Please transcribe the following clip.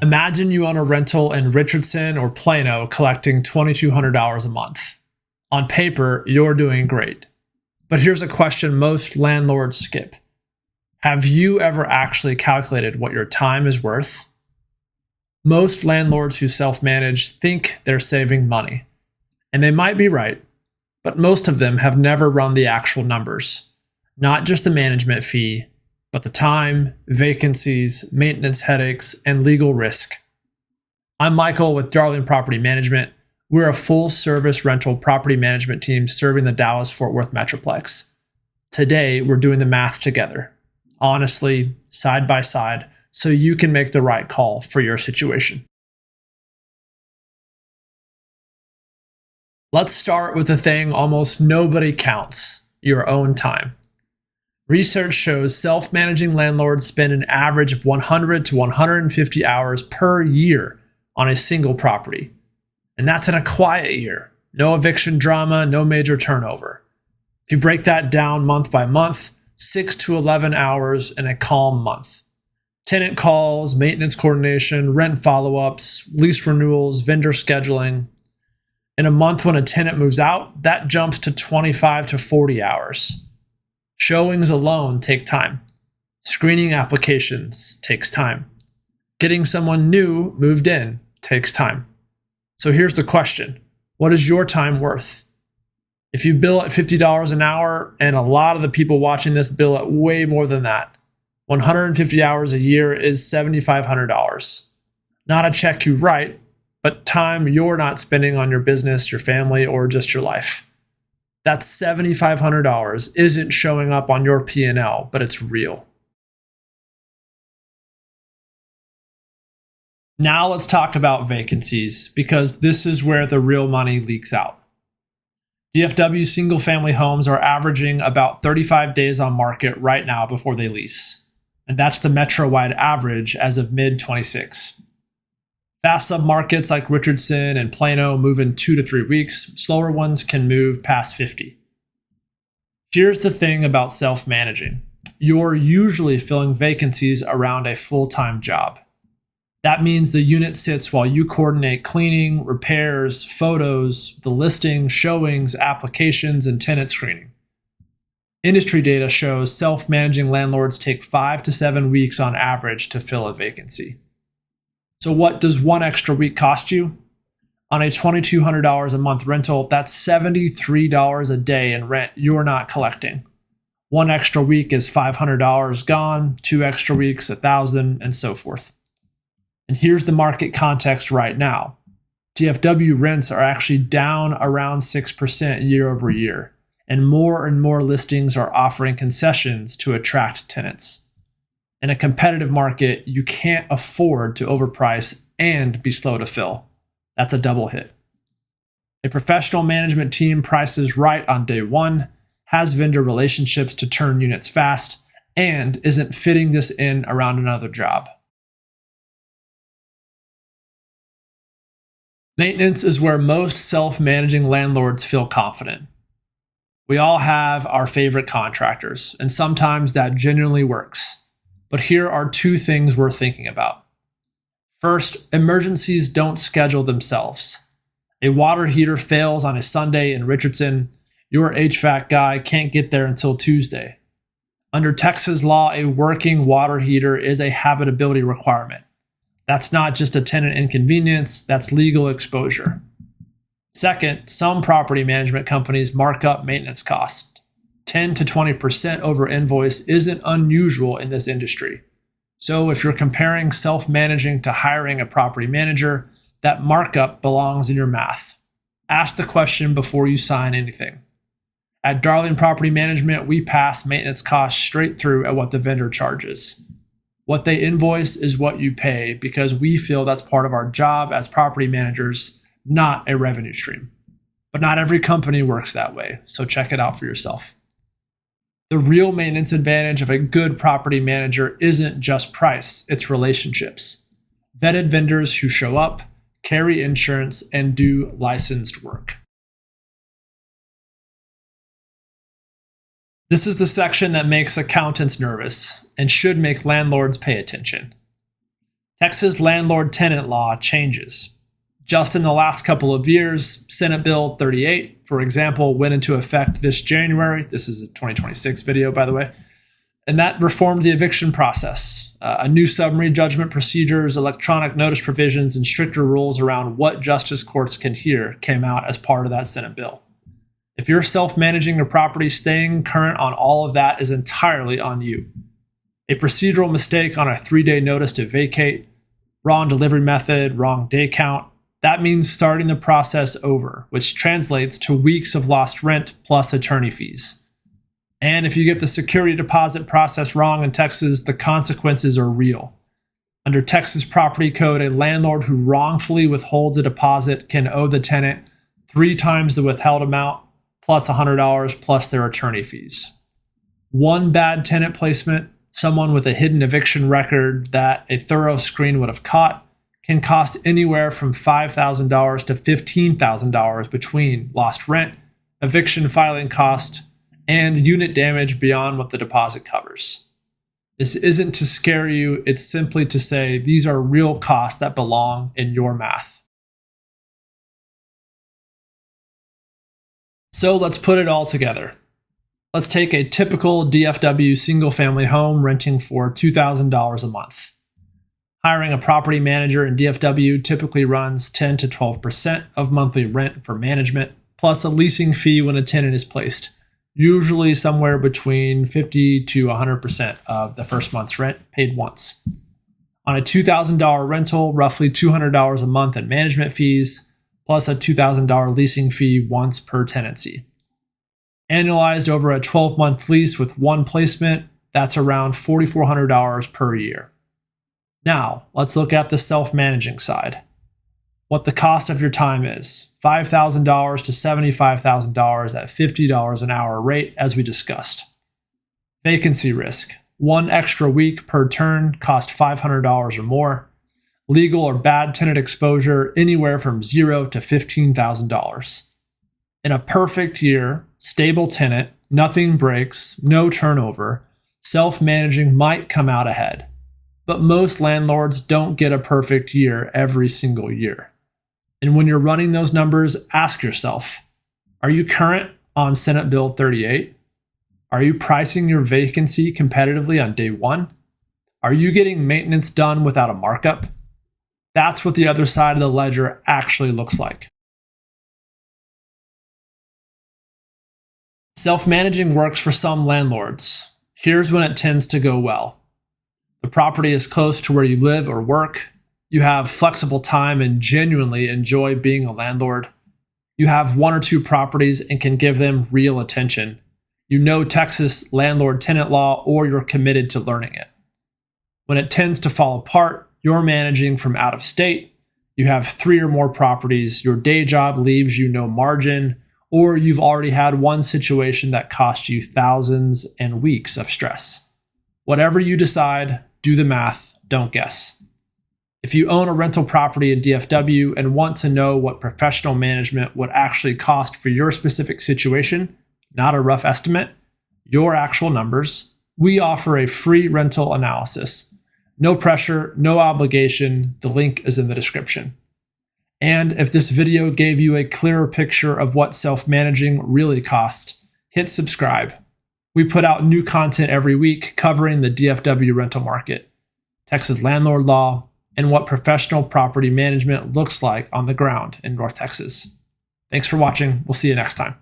Imagine you own a rental in Richardson or Plano collecting $2,200 a month. On paper, you're doing great. But here's a question most landlords skip. Have you ever actually calculated what your time is worth? Most landlords who self-manage think they're saving money. And they might be right, but most of them have never run the actual numbers. Not just the management fee, but the time, vacancies, maintenance headaches, and legal risk. I'm Michael with Darling Property Management. We're a full-service rental property management team serving the Dallas-Fort Worth Metroplex. Today, we're doing the math together, honestly, side by side, so you can make the right call for your situation. Let's start with the thing almost nobody counts, your own time. Research shows self-managing landlords spend an average of 100 to 150 hours per year on a single property. And that's in a quiet year. No eviction drama, no major turnover. If you break that down month by month, 6 to 11 hours in a calm month. Tenant calls, maintenance coordination, rent follow-ups, lease renewals, vendor scheduling. In a month when a tenant moves out, that jumps to 25 to 40 hours. Showings alone take time. Screening applications takes time. Getting someone new moved in takes time. So here's the question. What is your time worth? If you bill at $50 an hour, and a lot of the people watching this bill at way more than that, 150 hours a year is $7,500. Not a check you write, but time you're not spending on your business, your family, or just your life. That $7,500 isn't showing up on your P&L, but it's real. Now let's talk about vacancies, because this is where the real money leaks out. DFW single-family homes are averaging about 35 days on market right now before they lease. And that's the metro-wide average as of mid-26. Fast submarkets like Richardson and Plano move in 2 to 3 weeks. Slower ones can move past 50. Here's the thing about self-managing. You're usually filling vacancies around a full-time job. That means the unit sits while you coordinate cleaning, repairs, photos, the listing, showings, applications, and tenant screening. Industry data shows self-managing landlords take 5 to 7 weeks on average to fill a vacancy. So what does one extra week cost you? On a $2,200 a month rental, that's $73 a day in rent you're not collecting. One extra week is $500 gone, 2 extra weeks, $1,000, and so forth. And here's the market context right now. DFW rents are actually down around 6% year over year, and more listings are offering concessions to attract tenants. In a competitive market, you can't afford to overprice and be slow to fill. That's a double hit. A professional management team prices right on day one, has vendor relationships to turn units fast, and isn't fitting this in around another job. Maintenance is where most self-managing landlords feel confident. We all have our favorite contractors, and sometimes that genuinely works. But here are 2 things we're thinking about. First, emergencies don't schedule themselves. A water heater fails on a Sunday in Richardson. Your HVAC guy can't get there until Tuesday. Under Texas law, a working water heater is a habitability requirement. That's not just a tenant inconvenience, that's legal exposure. Second, some property management companies mark up maintenance costs. 10 to 20% over invoice isn't unusual in this industry. So if you're comparing self-managing to hiring a property manager, that markup belongs in your math. Ask the question before you sign anything. At Darling Property Management, we pass maintenance costs straight through at what the vendor charges. What they invoice is what you pay because we feel that's part of our job as property managers, not a revenue stream. But not every company works that way, so check it out for yourself. The real maintenance advantage of a good property manager isn't just price, it's relationships. Vetted vendors who show up, carry insurance, and do licensed work. This is the section that makes accountants nervous and should make landlords pay attention. Texas landlord-tenant law changes. Just in the last couple of years, Senate Bill 38, for example, went into effect this January. This is a 2026 video, by the way. And that reformed the eviction process. A new summary judgment procedures, electronic notice provisions, and stricter rules around what justice courts can hear came out as part of that Senate bill. If you're self-managing your property, staying current on all of that is entirely on you. A procedural mistake on a 3-day notice to vacate, wrong delivery method, wrong day count, that means starting the process over, which translates to weeks of lost rent plus attorney fees. And if you get the security deposit process wrong in Texas, the consequences are real. Under Texas property code, a landlord who wrongfully withholds a deposit can owe the tenant 3 times the withheld amount plus $100 plus their attorney fees. One bad tenant placement, someone with a hidden eviction record that a thorough screen would have caught, can cost anywhere from $5,000 to $15,000 between lost rent, eviction filing cost, and unit damage beyond what the deposit covers. This isn't to scare you, it's simply to say these are real costs that belong in your math. So let's put it all together. Let's take a typical DFW single-family home renting for $2,000 a month. Hiring a property manager in DFW typically runs 10 to 12% of monthly rent for management, plus a leasing fee when a tenant is placed, usually somewhere between 50 to 100% of the first month's rent paid once. On a $2,000 rental, roughly $200 a month in management fees, plus a $2,000 leasing fee once per tenancy. Annualized over a 12-month lease with one placement, that's around $4,400 per year. Now, let's look at the self-managing side. What the cost of your time is, $5,000 to $75,000 at $50 an hour rate, as we discussed. Vacancy risk, 1 extra week per turn cost $500 or more. Legal or bad tenant exposure, anywhere from $0 to $15,000. In a perfect year, stable tenant, nothing breaks, no turnover, self-managing might come out ahead. But most landlords don't get a perfect year every single year. And when you're running those numbers, ask yourself, are you current on Senate Bill 38? Are you pricing your vacancy competitively on day one? Are you getting maintenance done without a markup? That's what the other side of the ledger actually looks like. Self-managing works for some landlords. Here's when it tends to go well. The property is close to where you live or work. You have flexible time and genuinely enjoy being a landlord. You have 1 or 2 properties and can give them real attention. You know Texas landlord-tenant law, or you're committed to learning it. When it tends to fall apart, you're managing from out of state. You have 3 or more properties. Your day job leaves you no margin, or you've already had one situation that cost you thousands and weeks of stress. Whatever you decide, do the math, don't guess. If you own a rental property in DFW and want to know what professional management would actually cost for your specific situation, not a rough estimate, your actual numbers, we offer a free rental analysis. No pressure, no obligation. The link is in the description. And if this video gave you a clearer picture of what self-managing really costs, hit subscribe. We put out new content every week covering the DFW rental market, Texas landlord law, and what professional property management looks like on the ground in North Texas. Thanks for watching. We'll see you next time.